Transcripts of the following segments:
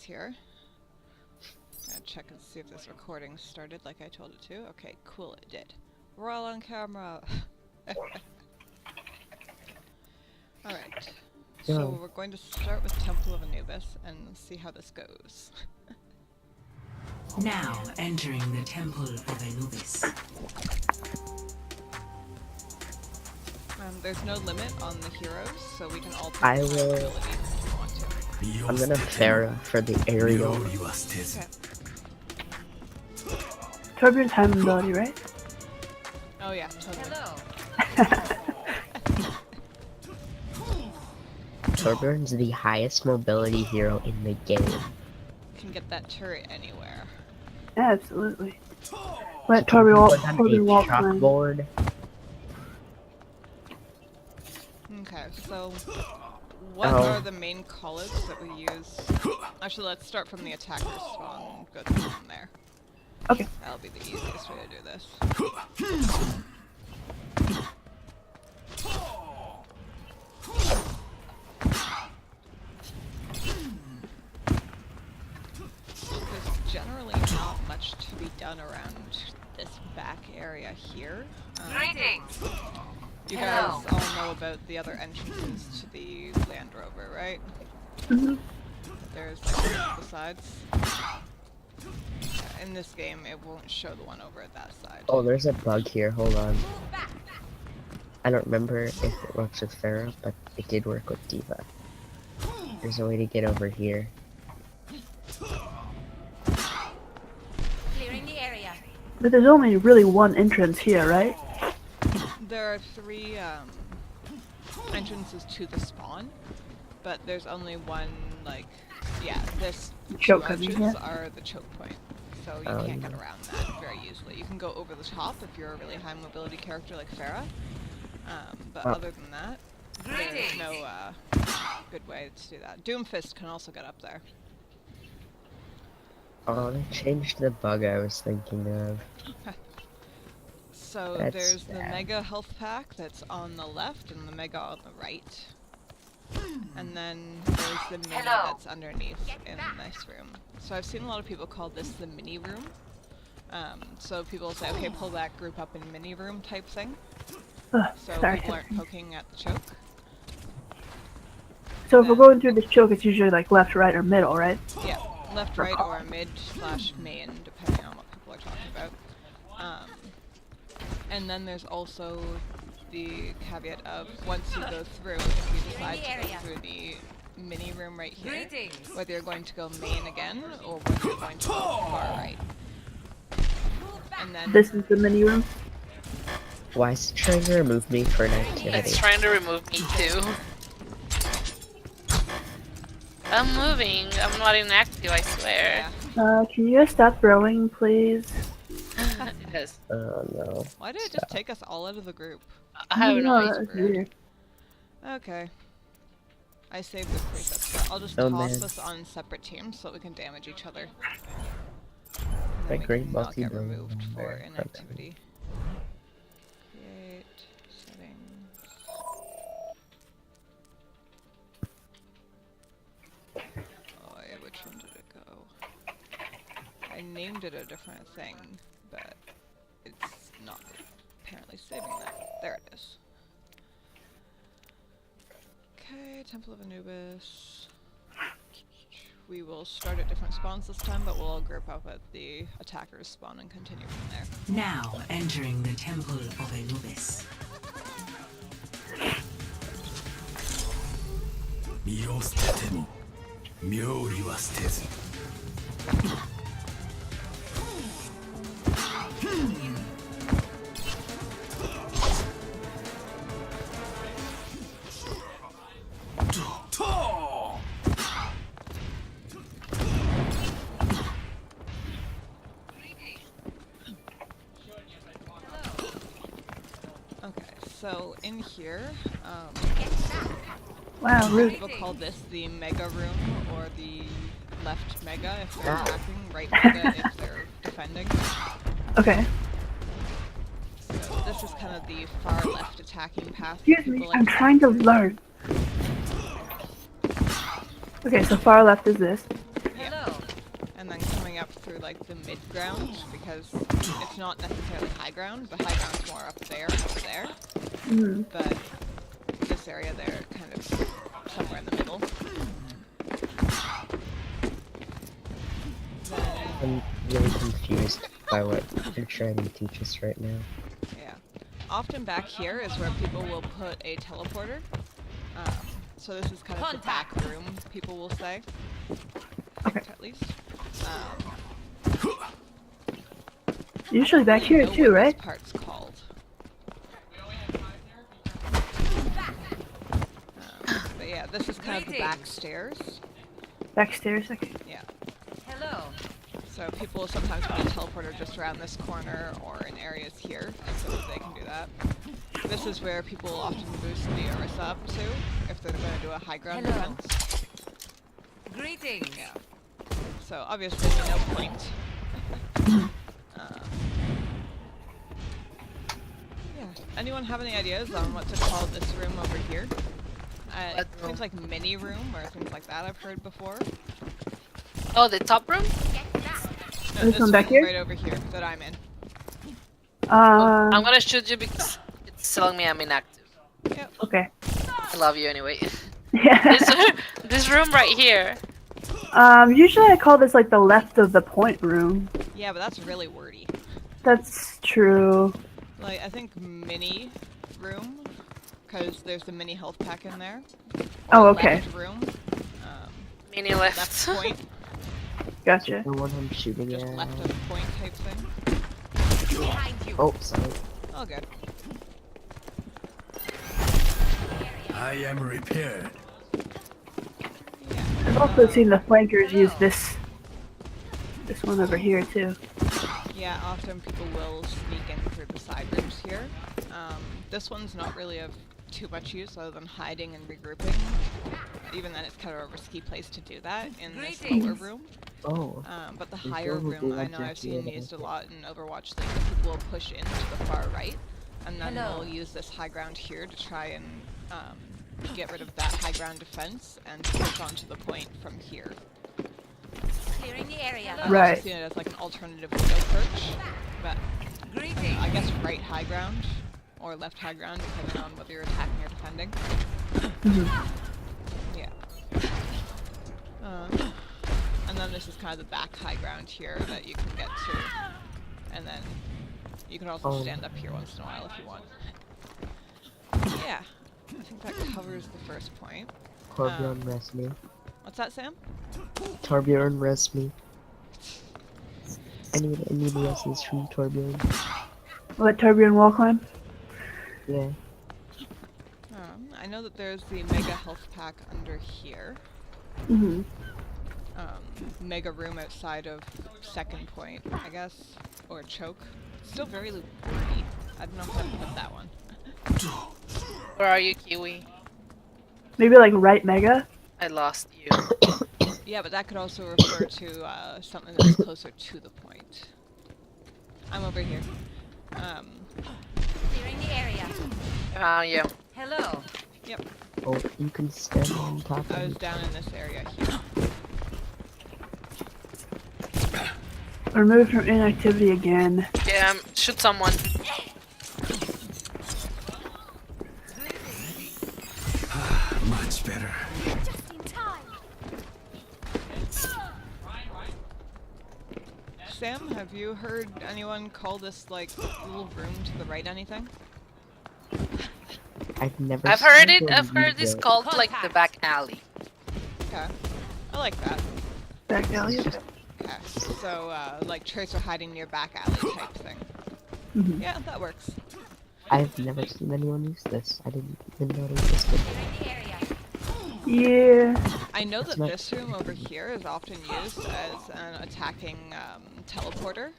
here. Gonna check and see if this recording started like I told it to. Okay, cool, it did. We're all on camera. Alright. So we're going to start with Temple of Anubis and see how this goes. Now entering the Temple of Anubis. There's no limit on the heroes, so we can all pick I the will- abilities if we want to. I'm gonna Pheraea for the aerial. Okay. Turbulent time ability, right? Oh yeah, totally. Torbjorn's the highest mobility hero in the game. Can get that turret anywhere. Absolutely. Let Torbjorn Put on a walk mine. chalkboard. Okay, so what Oh. are the main callouts that we use? Actually, let's start from the attacker spawn and go from there. Okay. That'll be the easiest way to do this. There's generally not much to be done around this back area here. You guys all know about the other entrances to the Land Rover, right? Mhm. There's like the sides. In this game, it won't show the one over at that side. Oh, there's a bug here. Hold on. I don't remember if it works with Pharaoh, but it did work with Diva. There's a way to get over here. Clearing the area. But there's only really one entrance here, right? There are three entrances to the spawn, but there's only one, like, yeah, this Choke two coming, arches yeah. are the choke point, so you can't get around that very easily. You can go over the top if you're a really high mobility character like Pheraea, but other than that, there's no good way to do that. Doomfist can also get up there. Oh, they changed the bug I was thinking of. So That's there's the sad. Mega Health Pack that's on the left and the Mega on the right. And then there's the Mini that's underneath in this room. So I've seen a lot of people call this the Mini Room. So people say, okay, pull that group up in Mini Room type thing. Ugh, So sorry. people aren't poking at the choke. So if we're going through this choke, it's usually like left, right, or middle, right? Yeah, left, right, or mid/main, depending on what people are talking about. And then there's also the caveat of once you go through, if you decide to go through the mini room right here, whether you're going to go main again or whether you're going to go far right. And then This is the mini room. Why is it trying to remove me for an activity? It's trying to remove me too. I'm moving. I'm not even active, I swear. Can you guys stop throwing, please? Yes. Oh no. why did it just take us all out of the group? I have no idea. that's weird. Okay. I saved the preset. I'll just Oh, toss man. us on separate teams so we can damage each other. That And we great can not get multi-billion removed for dollar inactivity. Create settings. Oh yeah, which one did it go? I named it a different thing, but it's not apparently saving that. There it is. Okay, Temple of Anubis. We will start at different spawns this time, but we'll all group up at the attacker's spawn and continue from there. Now entering the Temple of Anubis. 身を捨てても妙理は捨てず Okay, so in here, Wow, some rude. people call this the Mega Room or the left Mega if they're attacking, right Mega if they're defending. Okay. So this is kind of the far left attacking path. Excuse me, people like I'm trying to learn. Okay, so far left is this. Yeah. and then coming up through like the mid ground, because it's not necessarily high ground, but high ground's more up there, over there. Mm. But this area there, kind of somewhere in the middle. Then, I'm really confused by what you're trying to teach us right now. yeah. Often back here is where people will put a teleporter. So this is kind of the back room, people will say. Okay. At least. Usually back I here know too, what right? This part's called. But yeah, this is kind of the back stairs. Backstairs. Okay. Yeah. Hello. So people will sometimes put a teleporter just around this corner or in areas here, so that they can do that. This is where people will often boost the Orisa up to, if they're going to do a high ground Hello. defense. Greetings. Yeah. So obviously no point. Yeah. Anyone have any ideas on what to call this room over here? It seems like mini room or things like that I've heard before. Oh, the top room? No, This one back room here? right over here that I'm in. I'm gonna shoot you because it's telling me I'm inactive. Yep. Okay. I love you anyway. Yeah. This room right here. Usually I call this like the left of the point room. Yeah, but that's really wordy. That's true. Like, I think mini room, because there's the mini health pack in there. Oh, Or okay. Left room. Mini Left left. point. Gotcha. The one I'm shooting Just at. left of point type thing. Behind you. Oh, sorry. All good. I am repaired. Yeah. I've also seen the flankers use this one over here too. Yeah, often people will sneak in through the side rooms here. This one's not really of too much use other than hiding and regrouping. Even then, it's kind of a risky place to do that in this lower room. Oh. But the Is higher there room, a I know I've Jackie seen in used a it? lot in Overwatch League. People will push into the far right, and then Hello. they'll use this high ground here to try and get rid of that high ground defense and push onto the point from here. Clearing the area. I've Right. also seen it as like an alternative window perch, but Greetings. I guess right high ground or left high ground, depending on whether you're attacking or defending. Mhm. Yeah. And then this is kind of the back high ground here that you can get to, and then you can also stand up here once in a while if you want. Yeah, I think that covers the first point. Torbjorn res me. What's that, Sam? Torbjorn res me. I need reses from Torbjorn. Let Torbjorn wall climb. Yeah. I know that there's the mega health pack under here. Mm-hmm. Mega room outside of second point, I guess, or choke. Still very wordy. I don't know how to put that one. Where are you, Kiwi? Maybe like right mega. I lost you. Yeah, but that could also refer to something that's closer to the point. I'm over here. Clearing the area. Yeah. Hello. Yep, Oh, you can stand on top I of was it. down in this area here. Removed from inactivity again. Yeah, shoot someone. Much better. Just in time. Sam, have you heard anyone call this, like, little room to the right anything? I've never I've heard seen it. I've one heard use this it. called like the back alley. Okay. I like that. Back alley. Okay. So, like, tracer hiding near back alley type thing. Mhm. Yeah, that works. I've never seen anyone use this. I didn't even know it existed. Clearing the area. Yeah. I know That's that not- this room over here is often used as an attacking teleporter.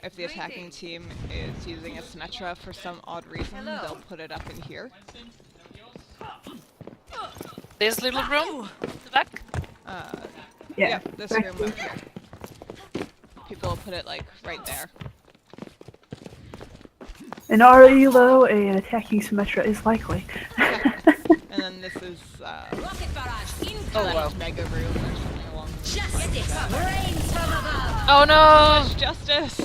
If the attacking team is using a Symmetra for some odd reason, Hello. they'll put it up in here. This little room, the back. Yeah. Yep, this back room here. up here. People will put it, like, right there. An already low, an attacking Symmetra is likely. And then this is, Rocket barrage Oh incoming. wow. mega room or something along those Justice reigns from Oh no! Much justice!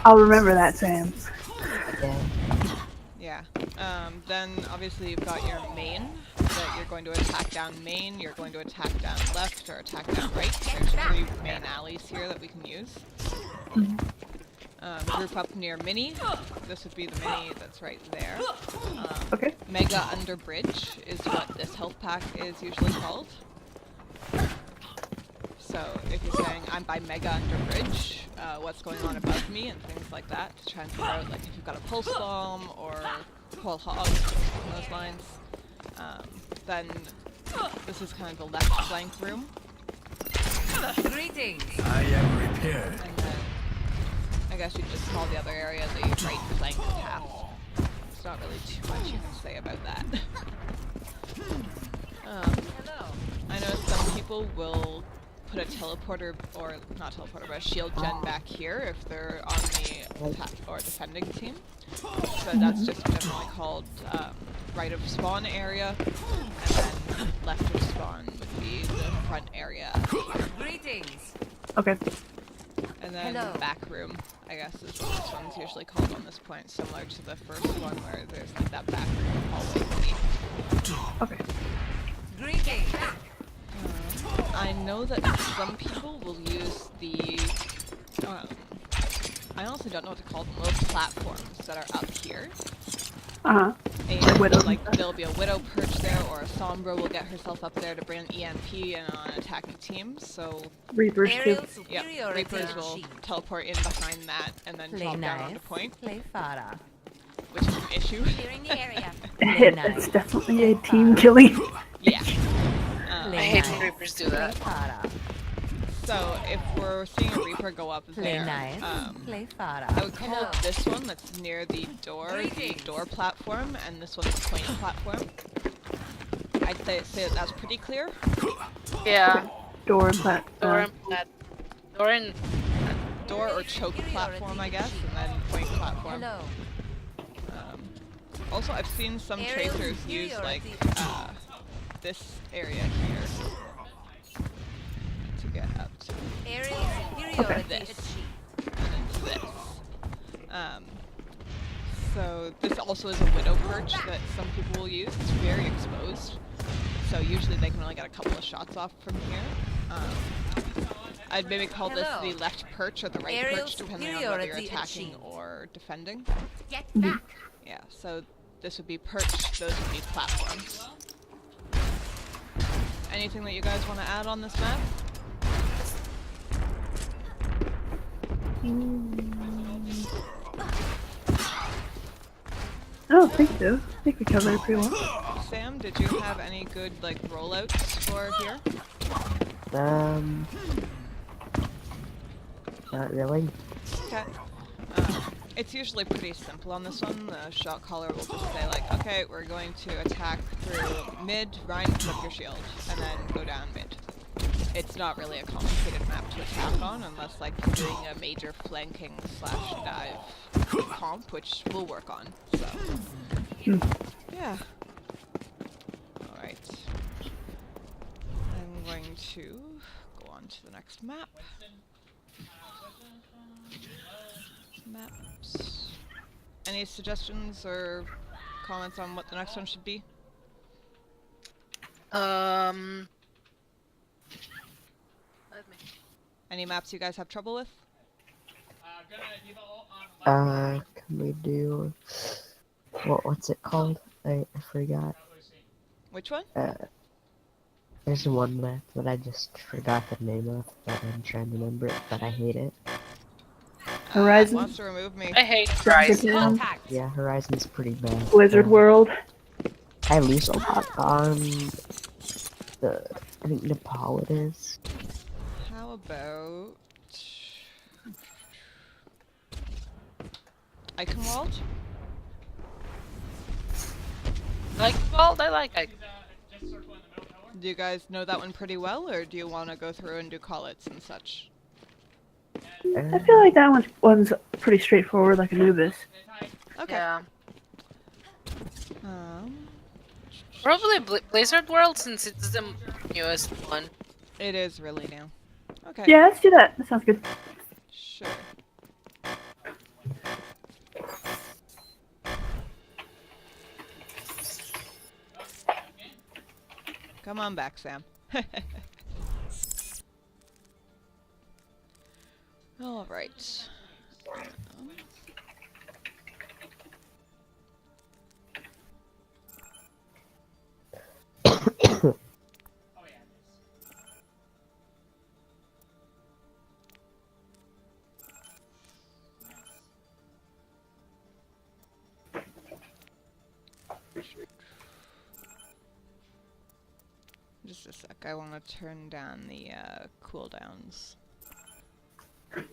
I'll remember that, Sam. Yeah. Yeah. Then obviously you've got your main that you're going to attack down main, you're going to attack down left or attack down right. There's 3 main alleys here that we can use. Group up near mini. This would be the mini that's right there. Okay. Mega under bridge is what this health pack is usually called. So if you're saying I'm by mega under bridge, what's going on above me and things like that to try and figure out like if you've got a pulse bomb or whole hog along those lines, then this is kind of the left flank room. Greetings. I am repaired. And then I guess you'd just call the other area the right flank half. There's not really too much you can say about that. Hello. I know some people will put a teleporter, or not teleporter, but a shield gen back here if they're on the attack or defending team. So that's just generally called right of spawn area, and then left of spawn would be the front area. Greetings. Okay. And then Hello. the back room, I guess is what this one's usually called on this point, similar to the first one where there's like that back room hallway thingy. Okay. Greetings. I know that some people will use the, I honestly don't know what to call them, little platforms that are up here. Uh-huh. And Widow. like there'll be a widow perch there, or a Sombra will get herself up there to bring an EMP in on attacking teams, so Reapers too. Aerial yeah, superiority Reapers will achieved. teleport in behind that and then Play drop down onto nice. point, Play Pheraea. which is an issue. Clearing the area. It's definitely a team killing. Yeah. I Play hate when nice. Reapers do that. Play Pheraea. So if we're seeing a Reaper go up Play there, nice. Play I Pheraea. would call this one that's near the door platform, and this one's the point platform. I'd say that's pretty clear. Yeah. Door and plat. Door and Door or choke platform, I guess, and then point platform. Hello. Also, I've seen some Aerial tracers use like superiority. this area here to get up to Aerial superiority This. achieved. and into this. So this also is a widow perch that some people will use. It's very exposed, so usually they can only get a couple of shots off from here. I'd maybe call this Hello. the left perch or the right Aerial perch, depending on whether you're superiority attacking achieved. or defending. Get back. Yeah, so this would be perch, those would be platforms. Anything that you guys want to add on this map? I don't think so. I think we covered it pretty well. Sam, did you have any good like rollouts for here? Not really. Okay. It's usually pretty simple on this one. The shot caller will just say like, okay, we're going to attack through mid, Ryan, put up your shield, and then go down mid. It's not really a complicated map to attack on unless like you're doing a major flanking slash dive comp, which we'll work on. So yeah. Alright. I'm going to go on to the next map. Maps. Any suggestions or comments on what the next one should be? let me. Any maps you guys have trouble with? Can we do what's it called? I forgot. Which one? There's one map that I just forgot the name of, but I'm trying to remember it, but I hate it. Horizon. Wants to remove me. I hate Horizon. Junkertown. Contact. Yeah, Horizon's pretty bad. Blizzard World. I lose a lot on the, I think Nepal it is. How about Eichenwald? Like Vault, I like it. Do you guys know that one pretty well, or do you want to go through and do call-its and such? I feel like that one's pretty straightforward, like Anubis. Okay. Yeah. Um, Probably Blizzard World since it's the newest one. It is really new. Okay. Yeah, let's do that. That sounds good. Sure. Come on back, Sam. All right. Just a sec, I want to turn down the cooldowns. Where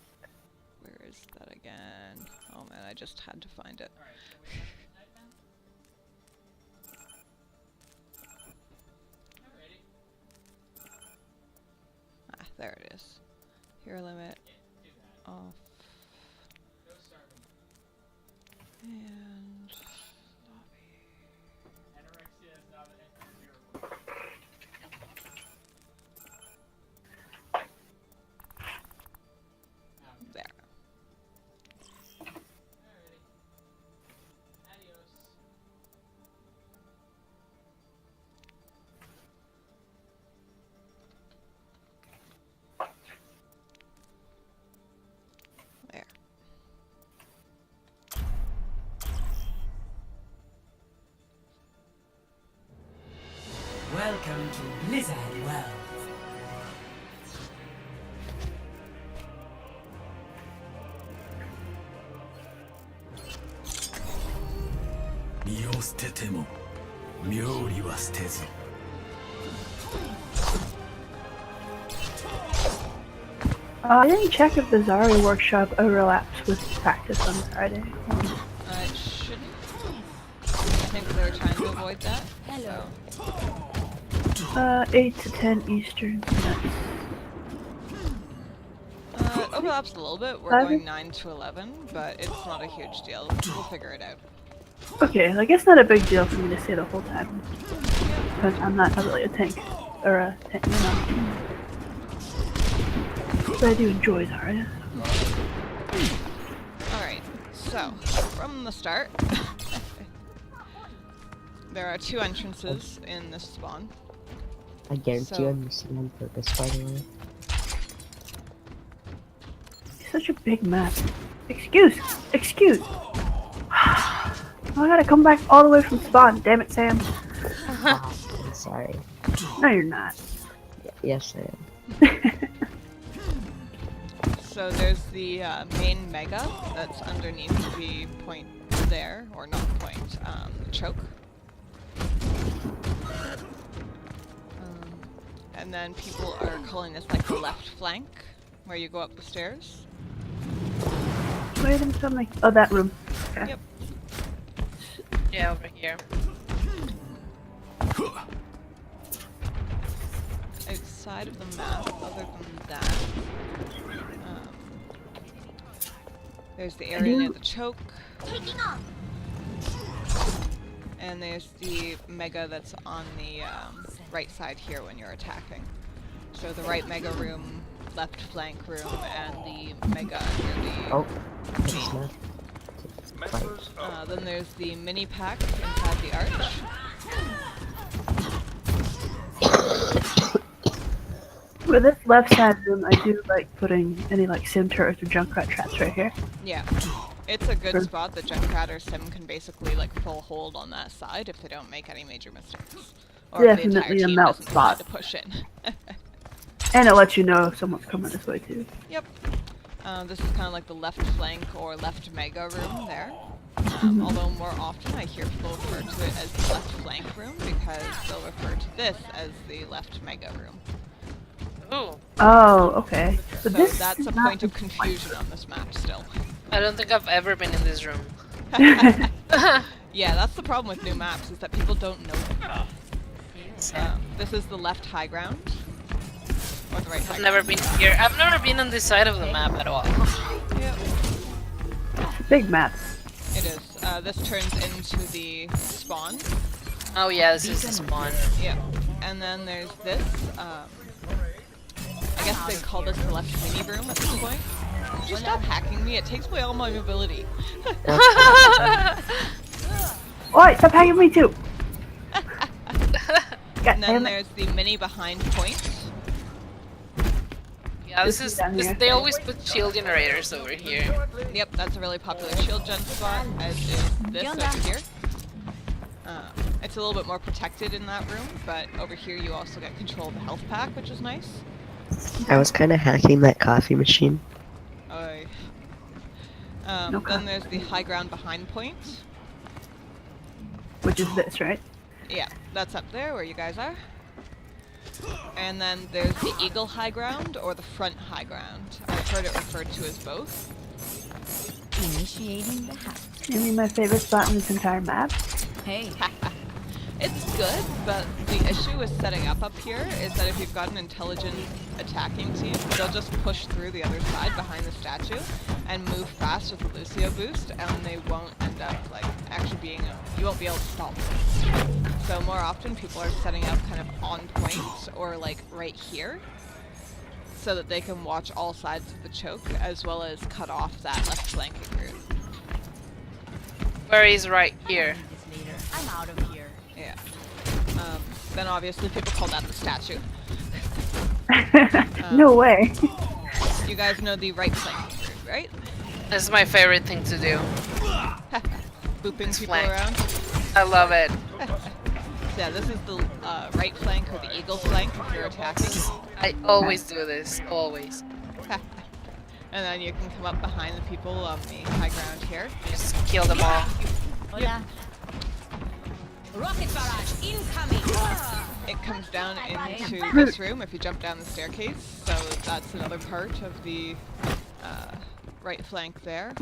is that again? Oh man, I just had to find it. Ah, there it is. Hero limit off. And there. There. Welcome to Blizzard World. I didn't check if the Zarya workshop overlaps with practice on Friday. It shouldn't. I think they were trying to avoid that. Hello. So. 8 to 10 Eastern. It overlaps a little bit. We're 11? going 9 to 11, but it's not a huge deal. We'll figure it out. Okay, like it's not a big deal for me to stay the whole time. Because I'm not really a tank. Or a tank, But I do enjoy Zarya. Alright, so, from the start, there are 2 entrances in this spawn. I guarantee So- I'm missing on purpose, by the way. It's such a big map. Excuse! I gotta come back all the way from spawn. Damn it, Sam. Ah, I'm sorry. No, you're not. Yes, I am. So there's the main mega that's underneath the point there, or not point, choke. And then people are calling this like the left flank, where you go up the stairs. Wait a minute. Oh, that room. Okay. Yep. Yeah, over here. Outside of the map, other than that, there's the area near the choke. And there's the mega that's on the right side here when you're attacking. So the right mega room, left flank room, and the mega near the Oh, it's not. then there's the mini pack inside the arch. With this left side room, I do like putting any like sim turrets or Junkrat traps right here. Yeah. It's a good Sure. spot that Junkrat or Sim can basically like full hold on that side if they don't make any major mistakes. Or if the entire Definitely a team melt doesn't decide spot. to push in. And it lets you know if someone's coming this way too. Yep. This is kind of like the left flank or left mega room there. Although more often I hear people refer to it as the left flank room because they'll refer to this as the left mega room. Ooh. Oh, okay. So But this that's is a not point of confusion on this map still. I don't think I've ever been in this room. Yeah, that's the problem with new maps is that people don't know them. This is the left high ground. Or the right high I've never been here. I've never been on this side of the map at all. Yep. It's a big map. It is. This turns into the spawn. Oh yeah, this is the spawn. Yep. And then there's this. I guess they call this the left mini room at this point. Would you stop hacking me? It takes away all my mobility. Oi, stop hacking me too! God And then damn it. there's the mini behind point. Yeah, This is down here. they always put shield generators over here. Yep, that's a really popular shield gen spot, as is this over here. It's a little bit more protected in that room, but over here you also get control of the health pack, which is nice. I was kind of hacking that coffee machine. Oy. No Then there's the high ground behind point. Which is this, right? Yeah, that's up there where you guys are. And then there's the eagle high ground or the front high ground. I've heard it referred to as both. Initiating the hack. You mean my favorite spot in this entire map? Hey. It's good, but the issue with setting up here is that if you've got an intelligent attacking team, they'll just push through the other side behind the statue and move fast with the Lucio boost, and they won't end up like actually being you won't be able to stop them. So more often people are setting up kind of on point or like right here, so that they can watch all sides of the choke as well as cut off that left flanking route. Where is right here? I'm out of here. Yeah. Then obviously people call that the statue. No way. You guys know the right flanking route, right? This is my favorite thing to do. Booping people Flank. around. I love it. Yeah, this is the right flank or the eagle flank if you're attacking. I always do this. Always. And then you can come up behind the people on the high ground here. Just kill them all. Hola. Rocket barrage incoming. It comes down into this room if you jump down the staircase, so that's another part of the right flank there.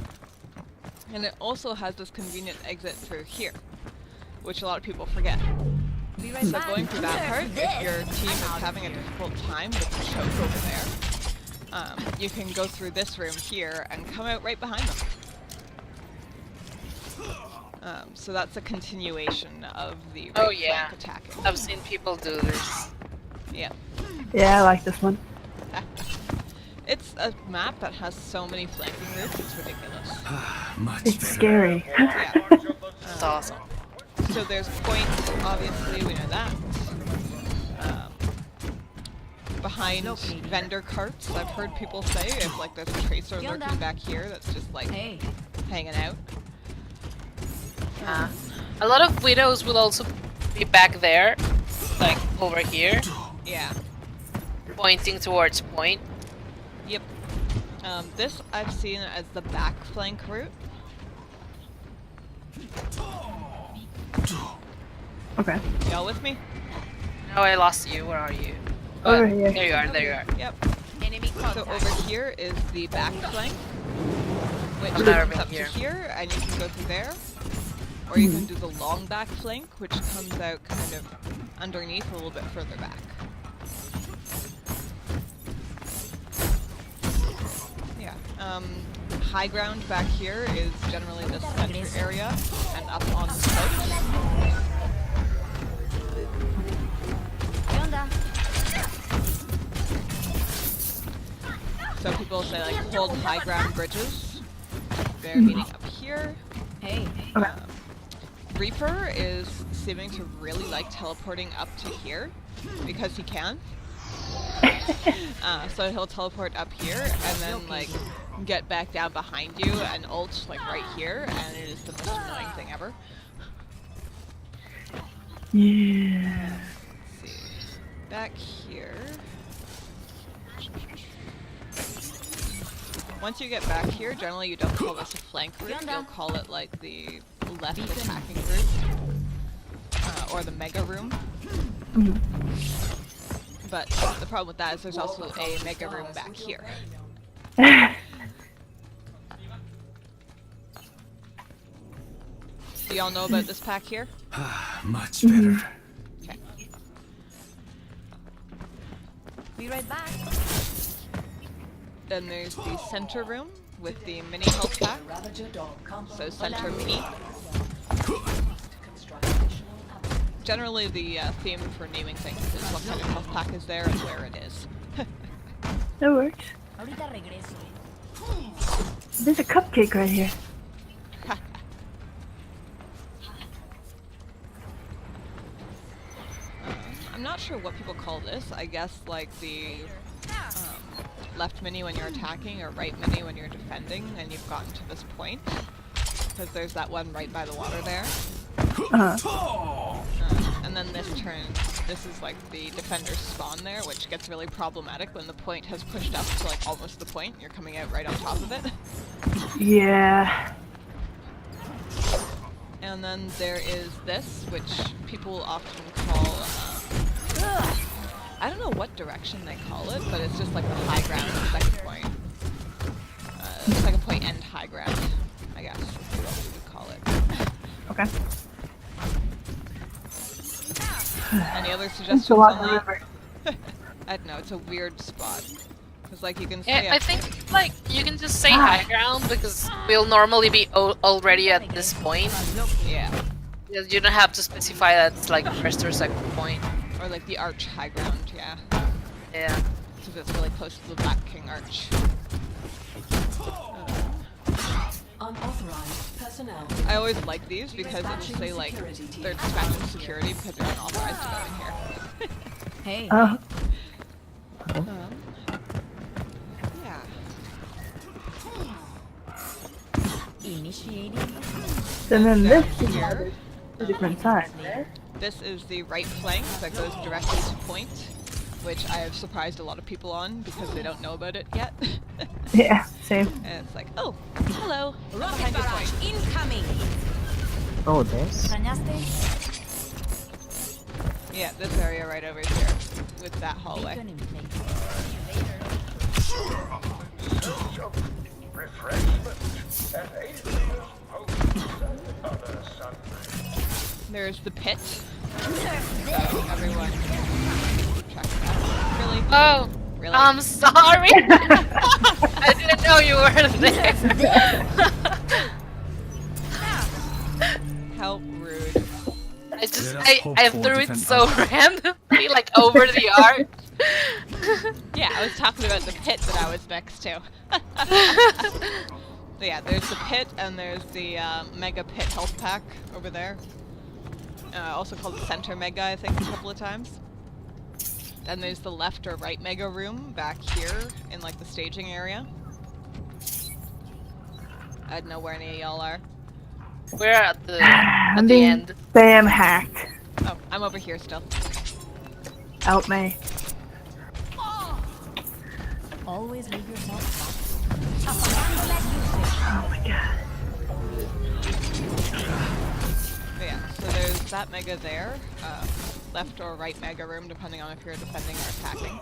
And it also has this convenient exit through here, which a lot of people forget. Be right So back. going through that I'm part, there for if your this. team is I'm out of having a here. difficult time with the choke over there, you can go through this room here and come out right behind them. So that's a continuation of the right Oh, yeah. flank attacking. I've seen people do this. Yeah. Yeah, I like this one. It's a map that has so many flanking routes, it's ridiculous. Much It's better. scary. Yeah. It's awesome. So there's points, obviously, we know that. Behind vendor carts, I've heard people say if like there's a tracer lurking back here that's just like Hey. hanging out. A lot of widows will also be back there, like over here, Yeah. pointing towards point. Yep. This I've seen as the back flank route. Okay. Y'all with me? Oh, I lost you. Where are you? Over here. There you are. There you are. Yep. Enemy So contact. over here is the back flank, which I've never comes been up here. to here, and you can go through there. Or you can do the long back flank, which comes out kind of underneath a little bit further back. Yeah. High ground back here is generally the center area, and up on the slopes. ¿Qué onda? So people say like hold high ground bridges. They're meeting up here. Hey. Okay. Reaper is seeming to really like teleporting up to here because he can. So he'll teleport up here and then like get back down behind you and ult like right here, and it is the most annoying thing ever. Yeah. Let's see. Back here. Once you get back here, generally you don't call this a flank route, you'll call it like the left attacking route. Or the mega room. Mhm. But the problem with that is there's also a mega room back here. Do y'all know about this pack here? Much better. Okay. Be right back. Then there's the center room with the mini health pack. So center mini. Generally the theme for naming things is what kind of health pack is there and where it is. That works. Ahorita regreso. There's a cupcake right here. I'm not sure what people call this. I guess like the left mini when you're attacking or right mini when you're defending and you've gotten to this point. Because there's that one right by the water there. And then this turn, this is like the defender's spawn there, which gets really problematic when the point has pushed up to like almost the point. You're coming out right on top of it. Yeah. And then there is this, which people often call, I don't know what direction they call it, but it's just like the high ground second point. Second point and high ground, I guess, is what we would call it. Okay. Any other It's suggestions a lot on to that? remember. I don't know, it's a weird spot. Because like you can see Yeah, I think like you can just say high ground because we'll normally be already at this point. yeah. You don't have to specify that it's like first or second point. Or like the arch high ground, yeah. Yeah. Because it's really close to the Black King Arch. Unauthorized personnel. I always like these because it's say like they're dispatching security because they're unauthorized to go in here. Hey. Yeah. Initiating. And then this is Here. a different side, right? This is the right flank that goes directly to point, which I have surprised a lot of people on because they don't know about it yet. Yeah, same. And it's like, oh, hello, Rocket behind your barrage point. incoming. Oh, this? ¿Extrañaste? Yeah, this area right over here with that hallway. Beacon in place. There's the pit. Everyone, check that. Really? Oh, Really? I'm sorry. I didn't know you were there. How rude. I just Let us hope I for threw it different so randomly, like over the arch. Yeah, I was talking about the pit that I was next to. So yeah, there's the pit and there's the Mega Pit health pack over there. Also called the Center Mega, I think, a couple of times. Then there's the left or right Mega room back here in like the staging area. I don't know where any of y'all are. We're at the I'm the being end. spam hacked. Oh, I'm over here still. Out me. Always leave yourself. Apagando la luces. Oh my god. But yeah, so there's that Mega there. Left or right Mega room, depending on if you're defending or attacking.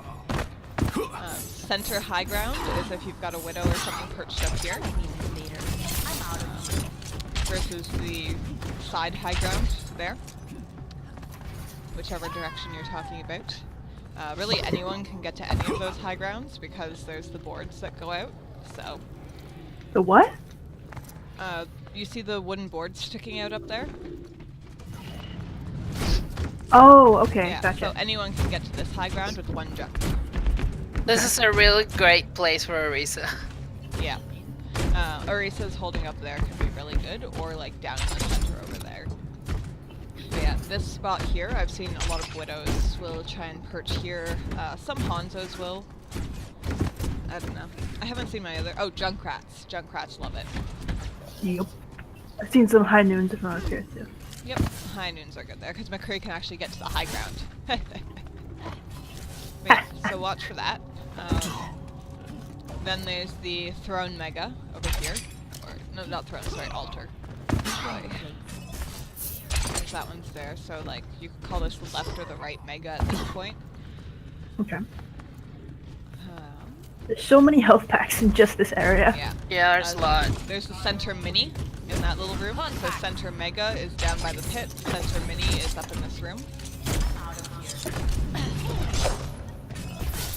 Center high ground is if you've got a Widow or something perched up here. Versus the side high ground there. Whichever direction you're talking about. Really anyone can get to any of those high grounds because there's the boards that go out. So, The what? you see the wooden boards sticking out up there? Oh, okay, Yeah, gotcha. so anyone can get to this high ground with one jump. This is a really great place for Arisa. Yeah. Orisa's holding up there can be really good, or like down in the center over there. But yeah, this spot here, I've seen a lot of Widows will try and perch here. Some Hanzos will. I don't know. I haven't seen my other. Oh, Junkrats. Junkrats love it. Yep. I've seen some high noons if I was here too. Yep, high noons are good there because McCree can actually get to the high ground. But yeah, so watch for that. Then there's the Throne Mega over here. Or, no, not Throne, sorry, Altar. Sorry. There's that one's there, so like, you could call this the left or the right Mega at this point. Okay. There's so many health packs in just this area. Yeah. Yeah, there's a lot. There's the Center Mini in that little room. So Center Mega is down by the pit. Center Mini is up in this room.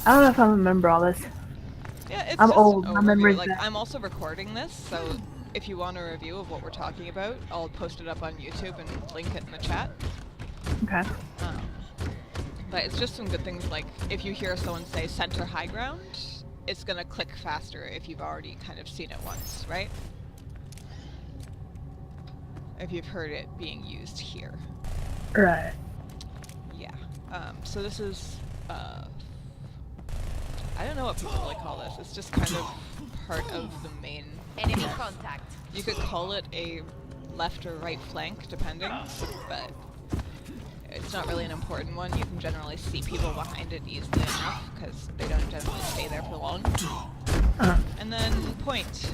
I don't know if I remember all this. Yeah, it's I'm just old, an my overview. memory's Like, bad. I'm also recording this, so if you want a review of what we're talking about, I'll post it up on YouTube and link it in the chat. Okay. But it's just some good things, like if you hear someone say center high ground, it's gonna click faster if you've already kind of seen it once, right? If you've heard it being used here. Right. Yeah. So this is, I don't know what people really call this. It's just kind of part of the main. Enemy contact. You could call it a left or right flank, depending, but it's not really an important one. You can generally see people behind it easily enough, because they don't generally stay there for long. And then point.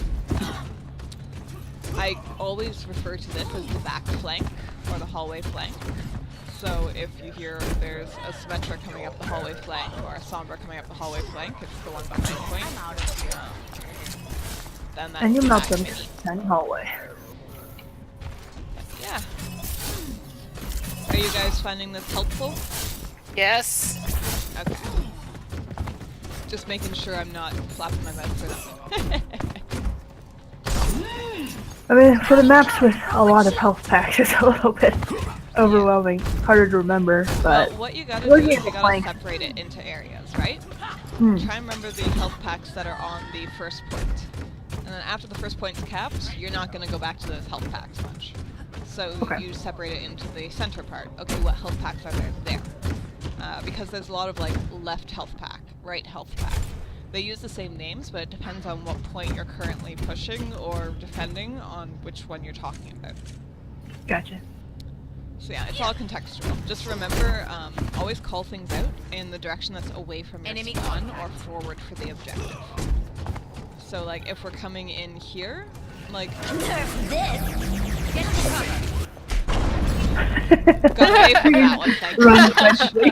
I always refer to this as the back flank, or the hallway flank. So if you hear there's a Symmetra coming up the hallway flank, or a Sombra coming up the hallway flank, it's the one behind point. Then that's And you the melt back them mini. tiny hallway. Yeah. Are you guys finding this helpful? Yes. Okay. Just making sure I'm not flapping my mouth for nothing. I mean, for the maps with a lot of health packs, it's a little bit overwhelming, harder to remember, but Well, what you gotta do looking is at you the gotta flank. separate it into areas, right? Hmm. Try and remember the health packs that are on the first point. And then after the first point's capped, you're not gonna go back to those health packs much. So Okay. you separate it into the center part. Okay, what health packs are there? Because there's a lot of like left health pack, right health pack. They use the same names, but it depends on what point you're currently pushing or defending on which one you're talking about. Gotcha. So yeah, it's all contextual. Just remember, always call things out in the direction that's away from your Enemy spawn or forward for the objective. So like, if we're coming in here, like... Nerf this! Get to cover. Got away from that one, thank Run you. eventually.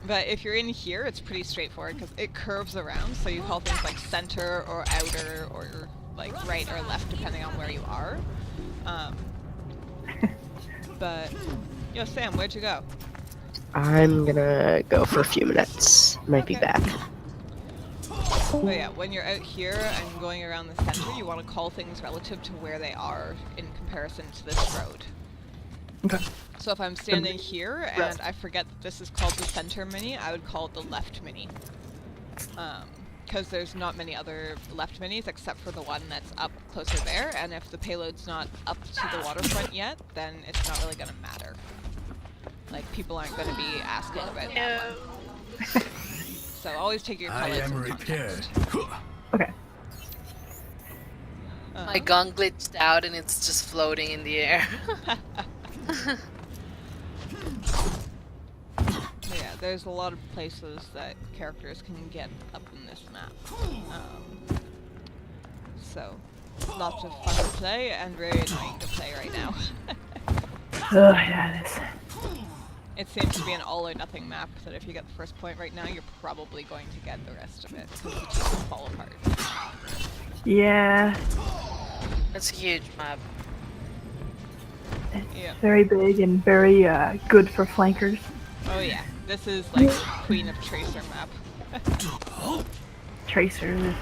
But if you're in here, it's pretty straightforward because it curves around, so you call things like center or outer or like right or left depending on where you are. But, yo Sam, where'd you go? I'm gonna go for a few minutes. Might be Okay. back. But yeah, when you're out here and going around the center, you want to call things relative to where they are in comparison to this road. Okay. So if I'm standing here and I forget that this is called the center mini, I would call it the left mini. Because there's not many other left minis except for the one that's up closer there, and if the payload's not up to the waterfront yet, then it's not really going to matter. Like, people aren't going to be asking about that one. So always take your I colors am in repaired. context. Okay. My gun glitched out and it's just floating in the air. Yeah, there's a lot of places that characters can get up in this map. So, lots of fun to play and very annoying to play right now. Oh, yeah, it is. It seems to be an all or nothing map, that if you get the first point right now, you're probably going to get the rest of it, because the teams fall apart. Yeah, That's a huge map. Yeah. very big and very good for flankers. Oh yeah, this is like Queen of Tracer map. Tracers.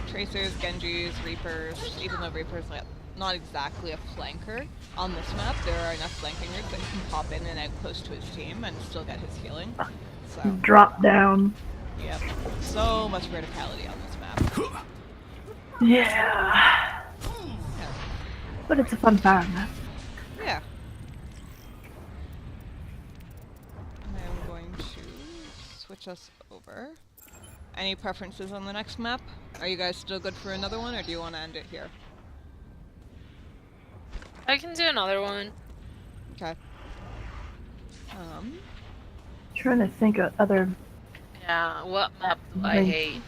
Tracers, Genjis, Reapers, even though Reaper's not exactly a flanker, on this map there are enough flanking routes that he can pop in and out close to his team and still get his healing. So, Drop down. yep, so much verticality on this map. Yeah. But it's a fun time. Yeah. I'm going to switch us over. Any preferences on the next map? Are you guys still good for another one, or do you want to end it here? I can do another one. Okay. Trying to think of other. Yeah, what map do I hate?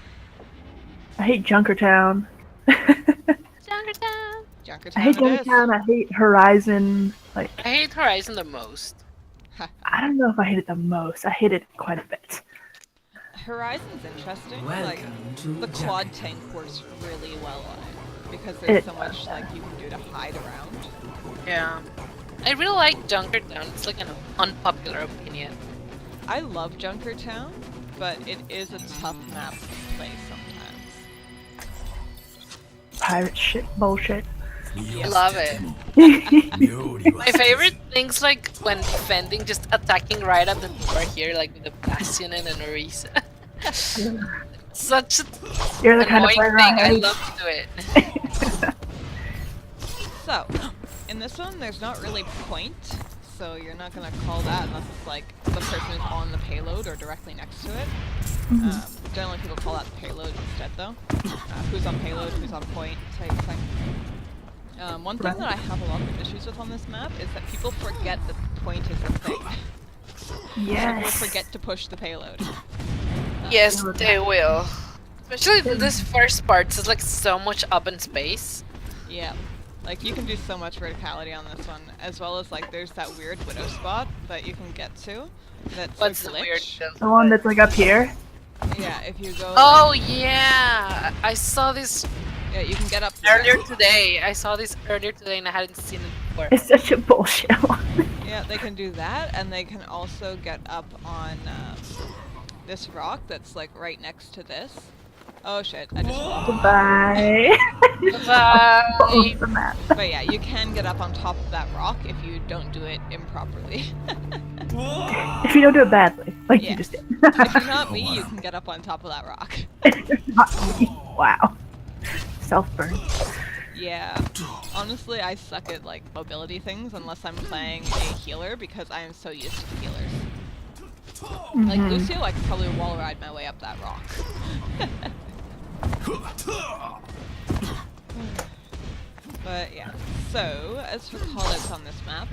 I hate Junkertown. Junkertown! Junkertown I hate it is. Junkertown. I hate Horizon. Like, I hate Horizon the most. I don't know if I hate it the most. I hate it quite a bit. Horizon's interesting. Welcome Like, to the quad Junkertown. tank works really well on it because there's It so much like you can do to hide around. Yeah. I really like Junkertown. It's like an unpopular opinion. I love Junkertown, but it is a tough map to play sometimes. Pirate shit bullshit. I love it. 妙理は My favorite things like when defending, just attacking right at the door here, like with the Bastion and an Orisa. Such an You're the kind of annoying player thing. I I love to do it. So, in this one, there's not really point, so you're not gonna call that unless it's like the person is on the payload or directly next to it. Generally, people call that the payload instead, though. Who's on payload, who's on point, type thing. One thing that I have a lot of issues with on this map is that people forget that point is a thing. People Yes. forget to push the payload. Yes, they will. Especially in this first part, it's like so much open space. Yeah. Like, you can do so much verticality on this one, as well as, like, there's that weird widow spot that you can get to. That's What's a the glitch. weird? The one that's like up here. Yeah, if you go. Oh yeah, I saw this Yeah, you can get up there. earlier today. I saw this earlier today, and I hadn't seen it before. It's such a bullshit one. Yeah, they can do that, and they can also get up on this rock that's like right next to this. Oh shit! I just. Goodbye. Bye. Close the map. But yeah, you can get up on top of that rock if you don't do it improperly. If you don't do it badly, like Yeah. you just did. If you're not me, you can get up on top of that rock. Not me. Wow. Self-burn. Yeah. Honestly, I suck at like mobility things unless I'm playing a healer because I am so used to healers. Like Lucio, I could probably wall ride my way up that rock. But yeah. So as for callouts on this map,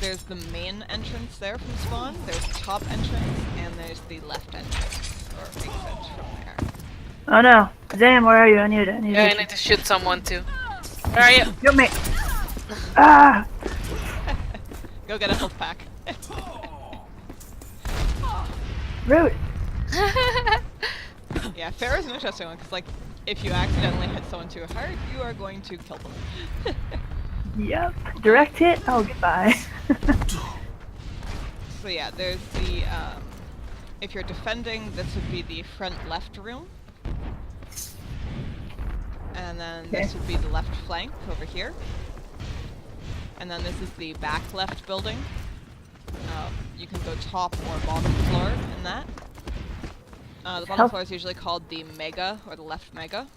there's the main entrance there from spawn. There's the top entrance, and there's the left entrance or exit from there. Oh no. Zam, where are you? I need Yeah, I to need to shoot someone too. Where are you? Kill me. Ah! Go get a health pack. Rude. Yeah, Pheraea's an interesting one because, like, if you accidentally hit someone too hard, you are going to kill them. Yep. Direct hit? Oh, goodbye. So yeah, there's the, if you're defending, this would be the front left room. And then this would be the left flank over here. And then this is the back left building. You can go top or bottom floor in that. The bottom floor is usually called the Mega, or the left Mega.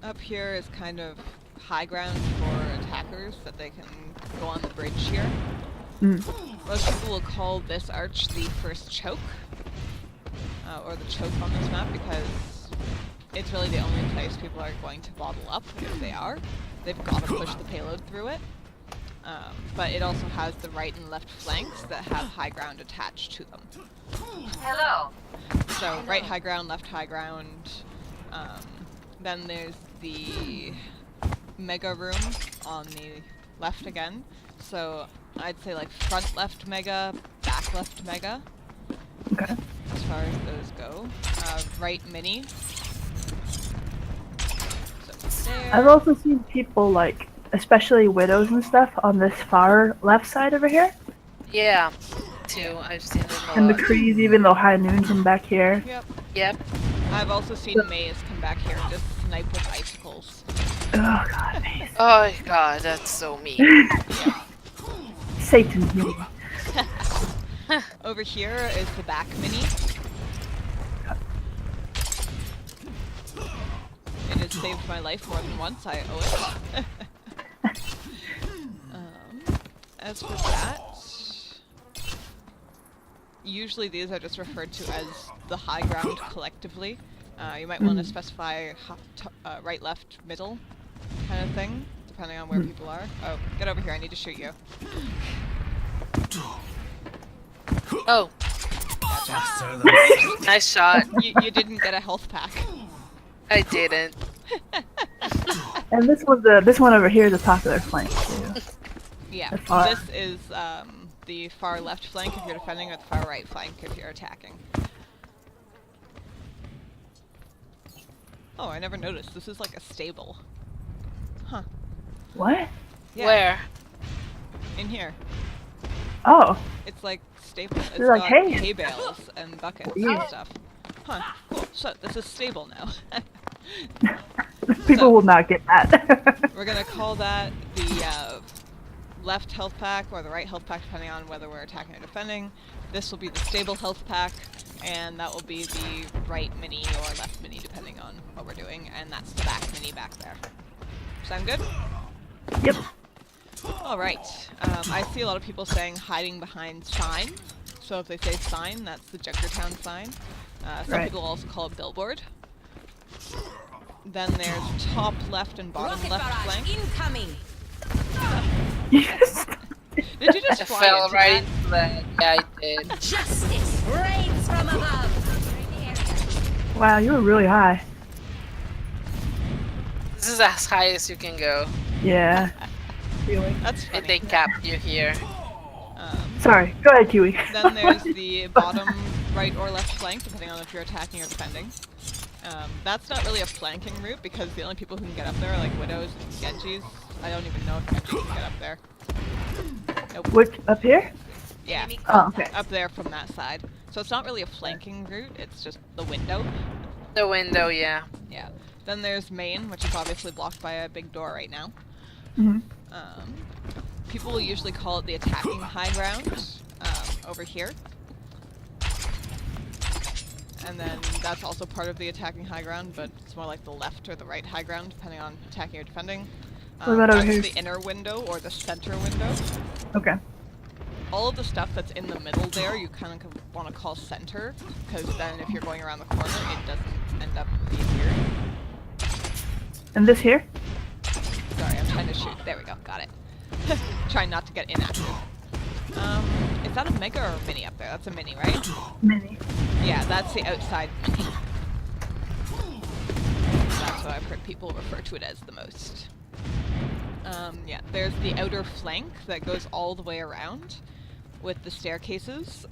Up here is kind of high ground for attackers that they can go on the bridge here. Most people will call this arch the first choke, or the choke on this map, because it's really the only place people are going to bottle up if they are. They've got to push the payload through it. But it also has the right and left flanks that have high ground attached to them. Hello. So right high ground, left high ground. Then there's the mega room on the left again. So I'd say like front left mega, back left mega. Okay. As far as those go. Right mini. So there. I've also seen people like, especially widows and stuff, on this far left side over here. Yeah, too. I've seen them a And the lot. Crees, even though High Noon from back here. Yep. Yep. I've also seen Maze come back here and just snipe with icicles. Oh god, man. Oh god, that's so mean. Satan's mini. Over here is the back mini. It has saved my life more than once, I owe it. As for that, usually these are just referred to as the high ground collectively. You might want to specify right, left, middle kind of thing, depending on where people are. Oh, get over here, I need to shoot you. Oh, faster than nice shot. You didn't get a health pack. I didn't. And this one over here is a popular flank too. Yeah, The far- this is the far left flank if you're defending, or the far right flank if you're attacking. Oh, I never noticed. This is like a stable. Huh. What? Yeah, Where? in here. Oh, It's like stable. It's You're like, got hey. hay bales and buckets Yeah. and stuff. Huh, cool. So, this is stable now. People So- will not get that. We're gonna call that the left health pack or the right health pack, depending on whether we're attacking or defending. This will be the stable health pack, and that will be the right mini or left mini, depending on what we're doing, and that's the back mini back there. Sound good? Yep. Alright, I see a lot of people saying hiding behind sign. So if they say sign, that's the Junkertown sign. Some Right. people also call it billboard. Then there's top left and bottom Rocket left barrage flank. incoming. Yes. Did you just I fly fell into right that? into that. Yeah, I did. Justice reigns from above. Wow, you were really high. This is as high as you can go. Yeah. Really. That's And funny. they capped you here. Sorry. Go ahead, Kiwi. Then there's the bottom right or left flank, depending on if you're attacking or defending. That's not really a flanking route because the only people who can get up there are like widows and Genjis. I don't even know if Genjis can get up there. Nope. Which up here? Yeah, Enemy Oh, contact. okay. up there from that side. So it's not really a flanking route, it's just the window. The window, yeah. Yeah. Then there's main, which is obviously blocked by a big door right now. Hmm. People will usually call it the attacking high ground over here. And then that's also part of the attacking high ground, but it's more like the left or the right high ground, depending on attacking or defending. What about over that's here? the inner window or the center window. Okay. All of the stuff that's in the middle there, you kind of want to call center, because then if you're going around the corner, it doesn't end up being here. And this here? Sorry, I'm trying to shoot. There we go, got it. Trying not to get inactive. Is that a mega or a mini up there? That's a mini, right? Mini. Yeah, that's the outside mini. That's what I've heard people refer to it as the most. Yeah, there's the outer flank that goes all the way around with the staircases.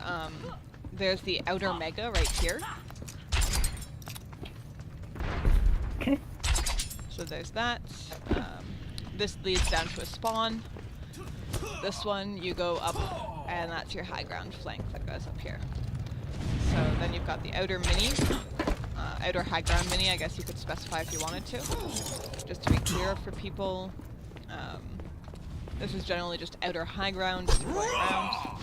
There's the outer mega right here. Okay. So there's that. This leads down to a spawn. This one, you go up, and that's your high ground flank that goes up here. So then you've got the outer mini, outer high ground mini, I guess you could specify if you wanted to. Just to be clear for people, this is generally just outer high ground, just going around.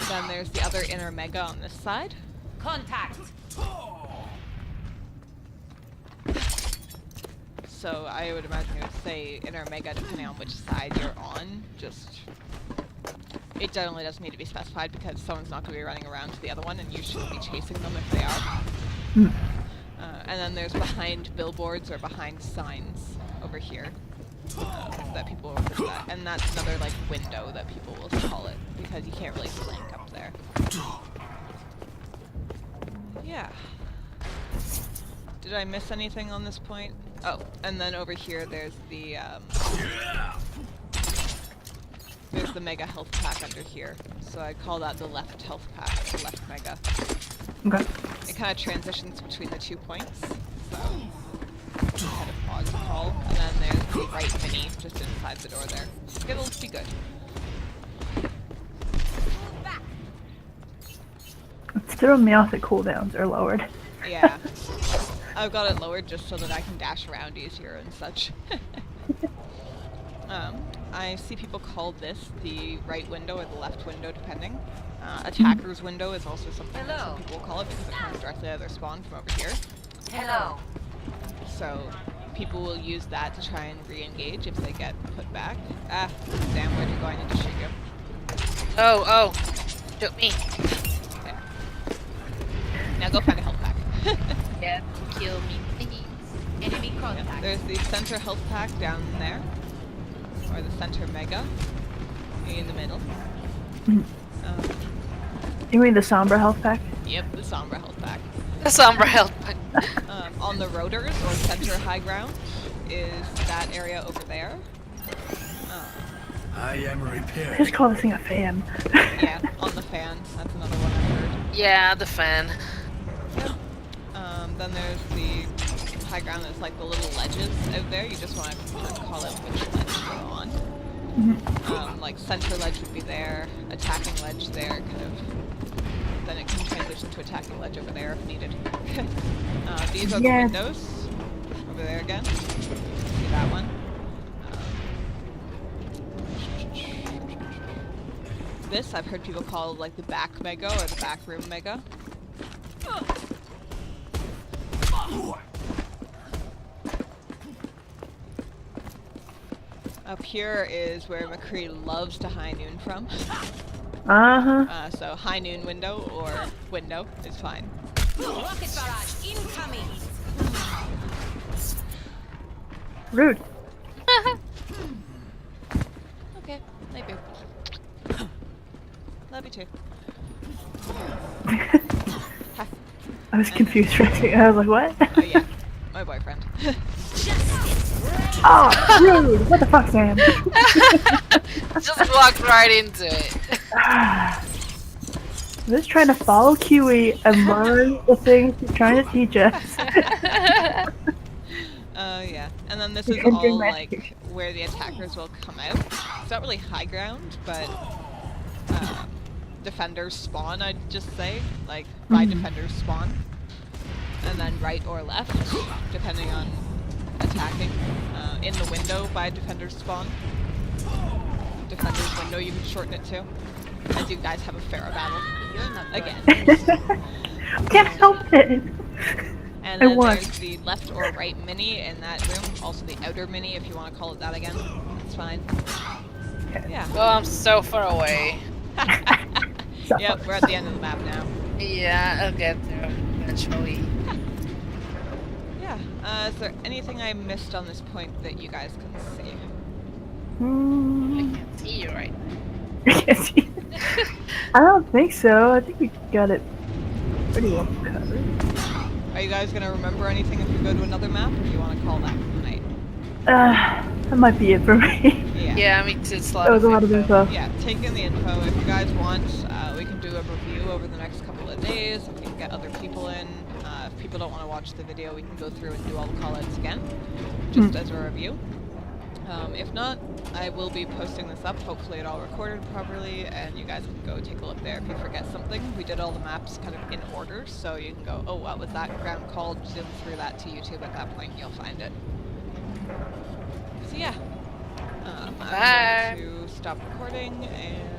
Then there's the other inner mega on this side. Contact. So I would imagine it would say inner mega depending on which side you're on. Just it generally doesn't need to be specified because someone's not going to be running around to the other one, and you shouldn't be chasing them if they are. And then there's behind billboards or behind signs over here that people will refer to that, and that's another like window that people will call it because you can't really flank up there. Yeah. Did I miss anything on this point? Oh, and then over here there's the mega health pack under here. So I call that the left health pack, the left mega. Okay. It kind of transitions between the 2 points, so kind of pause the call. And then there's the right mini just inside the door there. It'll be good. It's throwing me off that cooldowns are lowered. Yeah. I've got it lowered just so that I can dash around easier and such. I see people call this the right window or the left window, depending. Attacker's window is also something that some people will call it because it comes directly out of their spawn from over here. Hello. So people will use that to try and re-engage if they get put back. Ah, damn, where'd you go? I need to shoot you. Oh. Shoot me. There. Now go find a health pack. Yeah, kill me, please. Enemy contact. There's the center health pack down there. Or the center mega. In the middle. You mean the Sombra health pack? Yep, the Sombra health pack. The Sombra health. On the rotors, or center high ground, is that area over there. I am repaired. Just call this thing a fan. Yeah, on the fan. That's another one I've heard. Yeah, the fan. Then there's the high ground that's like the little ledges out there. You just want to call out which ledge you're on. Like center ledge would be there, attacking ledge there, kind of then it can transition to attacking ledge over there if needed. These are the Yes. windows. Over there again. See that one? This I've heard people call like the back mega or the back room mega. Up here is where McCree loves to high noon from. Uh-huh. So high noon window or window is fine. Rocket barrage incoming. Rude. Okay, maybe. Love you too. I was confused for a second. I was like, what? Oh yeah, my boyfriend. Oh, rude! What the fuck, Sam? Just walked right into it. I'm just trying to follow Kiwi and learn the things he's trying to teach us. Yeah, and then this You is can do all magic. like where the attackers will come out. It's not really high ground, but defenders spawn, I'd just say. Like, by defenders spawn. And then right or left, depending on attacking. In the window by defenders spawn. Defenders window, you can shorten it to. As you guys have a Pheraea battle. Again. Can't help it. And I then won. there's the left or right mini in that room. Also the outer mini, if you want to call it that again. It's fine. Yeah. Well, I'm so far away. Yep, we're at the end of the map now. Yeah, I'll get there eventually. Yeah. Is there anything I missed on this point that you guys can see? Hmm. I can't see you right now. I can't see. I don't think so. I think we got it pretty well covered. Are you guys gonna remember anything if we go to another map, or do you want to call that for the night? That might be it for me. Yeah. Yeah, me too. It's a lot That was a lot of info. Yeah, take in the info. If you guys want, we can do a review over the next couple of days. We can get other people in. If people don't want to watch the video, we can go through and do all the callouts again, just as a review. If not, I will be posting this up. Hopefully it all recorded properly, and you guys can go take a look there if you forget something. We did all the maps kind of in order, so you can go, oh, what was that ground called? Zoom through that to YouTube at that point, you'll find it. So yeah. I'm Bye. going to stop recording, and